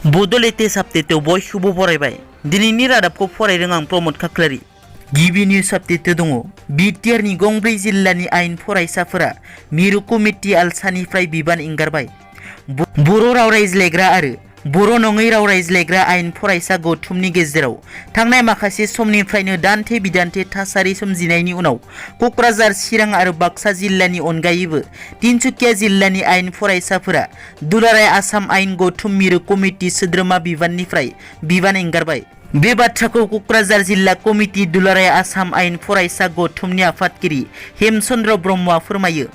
बड' लेटेस्ट आपडेटआव बयखौबो बरायबाय। दिनैनि रादाबखौ फरायदों आं प्रमद खाख्लारि। गिबि निउज आपडेट दङ। बिटिआरनि गंब्रै जिल्लानि आयेन फरायसाफोरा मिरु कमिटि आलसानिफ्राय बिबान एंगारबाय। बर' राव रायज्लायग्रा आरो बर' नङै राव रायज्लायग्रा आयेन फरायसा गौथुमनि गेजेराव थांनाय माखासे समनिफ्रायनो दान्थे बिदान्थे थासारि सोमजिनायनि उनाव क'क्राझार, चिरां आरो बाक्सा जिल्लानि अनगायैबो तिनसुकिया जिल्लानि आयेन फरायसाफोरा दुलाराय आसाम आयेन गौथुम मिरु कमिटि सोद्रोमा बिबाननिफ्राय बिबान एंगारबाय। बे बाथ्राखौ क'क्राझार जिल्ला कमिटि दुलाराय आसाम आयेन फरायसा गौथुमनि आफादगिरि हेमचन्द्र ब्रह्मआ फोरमायो।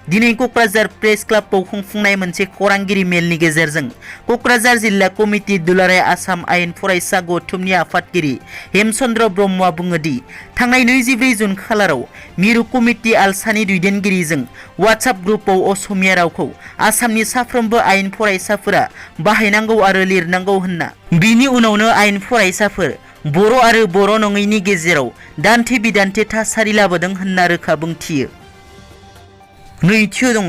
दिनै क'क्राझार प्रेस क्लाबाव खुंफुंनाय मोनसे खौरांगिरि मेलनि गेजेरजों क'क्राझार जिल्ला कमिटि दुलाराय आसाम आयेन फरायसा गौथुमनि आफादगिरि हेमचन्द्र ब्रह्मआ बुङो दि थांनाय 24 जुन खालाराव मिरु कमिटि आलसानि दैदेनगिरिजों वाट्सएप ग्रुपआव असमिया रावखौ आसामनि साफ्रोमबो आयेन फरायसाफोरा बाहायनांगौ आरो लिरनांगौ होनना बिनि उनावनो आयेन फरायसाफोर बर' आरो बर' नङैनि गेजेराव दान्थे बिदान्थे थासारि लाबोदों होनना रोखा बुंथियो। नैथियाव दङ।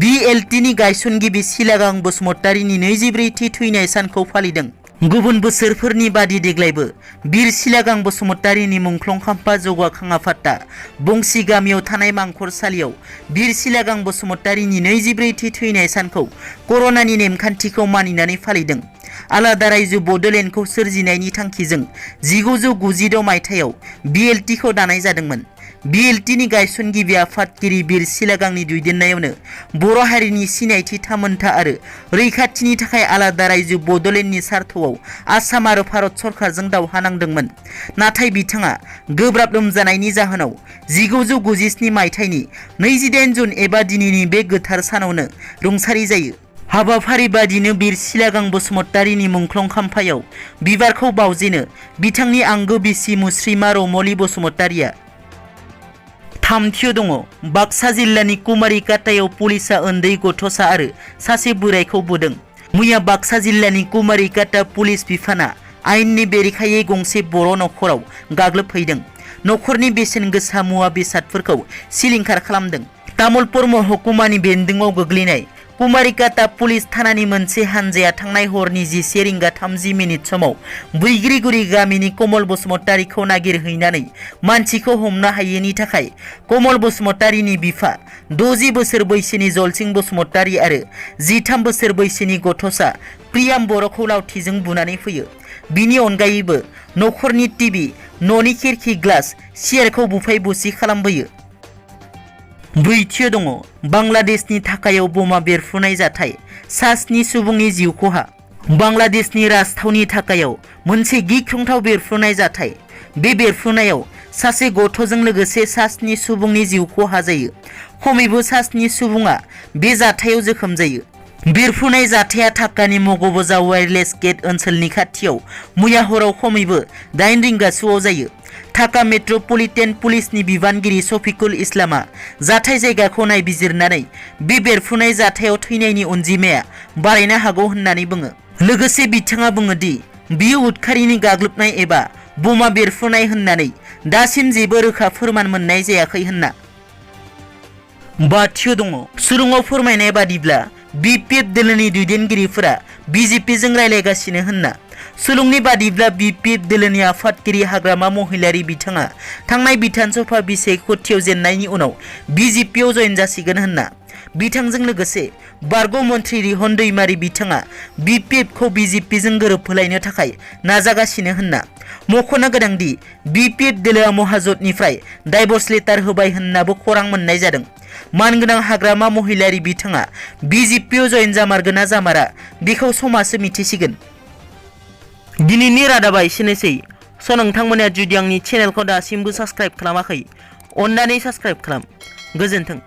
बिएलटिनि गायसनगिरि सिलागां बसुमतारीनि 24थि थैनाय सानखौ फालिदों। गुबुन बोसोरफोरनि बादि देग्लायबो बिर सिलागां बसुमतारीनि मुंख्लं खाम्फा जौगाखां आफादा बंसि गामियाव थानाय मांखरसालियाव बिर सिलागां बसुमतारीनि 24थि थैनाय सानखौ कर'नानि नेमखान्थिखौ मानिनानै फालिदों। आलादा रायजो बड'लेण्डखौ सोरजिनायनि थांखिजों 1996 मायथाइयाव बिएलटिखौ दानाय जादोंमोन। बिएलटिनि गायसनगिरि आफादगिरि बिर सिलागांनि दैदेननायावनो बर' हारिनि सिनायथि, थामोनथा आरो रैखाथिनि थाखाय आलादा रायजो बड'लेण्डनि सार्थआव आसाम आरो भारत सरकारजों दावहा नांदोंमोन। नाथाय बिथाङा गोब्राब लोमजानायनि जाहोनाव 1997 मायथाइनि 28 जुन एबा दिनैनि बे गोथार सानावनो रुंसारि जायो। हाबाफारि बादिनो बिर सिलागां बसुमतारीनि मुंख्लं खाम्फायाव बिबारखौ बावजेनो बिथांनि आंगो बिसि मुस्रिमा रमलि बसुमतारीया। थामथियाव दङ। बाक्सा जिल्लानि कुमारिकाटायाव पुलिसा उन्दै गथ'सा आरो सासे बोरायखौ बुदों। मैया बाक्सा जिल्लानि कुमारिकाटा पुलिस बिफाना आयेननि बेरेखायै गंसे बर' नखराव गाग्लोबहैदों। नखरनि बेसेन गोसा मुवा बेसादफोरखौ सिलिंखार खालामदों। तामुलपुर महकुमानि बेन्दोंआव गोग्लैनाय कुमारिकाटा पुलिस थानानि मोनसे हानजाया थांनाय हरनि 11:30 समाव बैग्रिगुरि गामिनि कमल बसुमतारीखौ नागिरहैनानै मानसिखौ हमनो हायैनि थाखाय कमल बसुमतारीनि बिफा 60 बोसोर बैसोनि जलसिं बसुमतारी आरो 13 बोसोर बैसोनि गथ'सा प्रियाम बर'खौ लावथिजों बुनानै फैयो। बिनि अनगायैबो नखरनि टिभि, न'नि खिरखि ग्लास, सियारखौ बुफाय बुसि खालामबोयो। ब्रैथियाव दङ। बांलादेशनि ढाकायाव बमा बेरफ्रुनाय जाथाय, सा 7 सुबुंनि जिउ खहा। बांलादेशनि राजथावनि ढाकायाव मोनसे गिख्रंथाव बेरफ्रुनाय जाथाय। बे बेरफ्रुनायाव सासे गथ'जों लोगोसे सा 7 सुबुंनि जिउ खहा जायो। खमैबो सा 7 सुबुङा बे जाथायाव जोखोम जायो। बेरफ्रुनाय जाथाया ढाकानि मगबजा वायरलेस गेट ओनसोलनि खाथियाव मैया हराव खमैबो 8 रिंगासोआव जायो। ढाका मेट्र'पलिटेन पुलिसनि बिबानगिरि शफिकुल इस्लामआ जाथाय जायगाखौ नायबिजिरनानै बे बेरफ्रुनाय जाथायाव थैनायनि अनजिमाया बारायनो हागौ होननानै बुङो। लोगोसे बिथाङा बुङो दि बियो उदखारिनि गाग्लोबनाय एबा बमा बेरफ्रुनाय होननानै दासिम जेबो रोखा फोरमान मोननाय जायाखै होनना। बाथियाव दङ। सुलुङाव फोरमायनाय बादिब्ला बिपिएफ दोलोनि दैदेनगिरिफोरा बिजेपिजों रायलायगासिनो होनना। सुलुंनि बादिब्ला बिपिएफ दोलोनि आफादगिरि हाग्रामा महिलारि बिथाङा थांनाय बिधानसभा बिसायख'थियाव जेननायनि उनाव बिजेपिआव जयेन जासिगोन होनना। बिथांजों लोगोसे बारग' मन्थ्रि रिहन दैमारि बिथाङा बिपिएफखौ बिजेपिजों गोरोबहोलायनो थाखाय नाजागासिनो होनना। मख'नो गोनांदि बिपिएफ दोलोआ महाजोतनिफ्राय डाइभर्स लेटार होबाय होननाबो खौरां मोननाय जादों। मानगोनां हाग्रामा महिलारि बिथाङा बिजेपिआव जयेन जामारगोन ना जामारा बेखौ समासो मिथिसिगोन। दिनैनि रादाबा एसेनोसै। नोंथांमोना जुदि आंनि चेनेलखौ दासिमबो साबस्क्राइब खालामाखै, अन्नानै साबस्क्राइब खालाम। गोजोन्थों।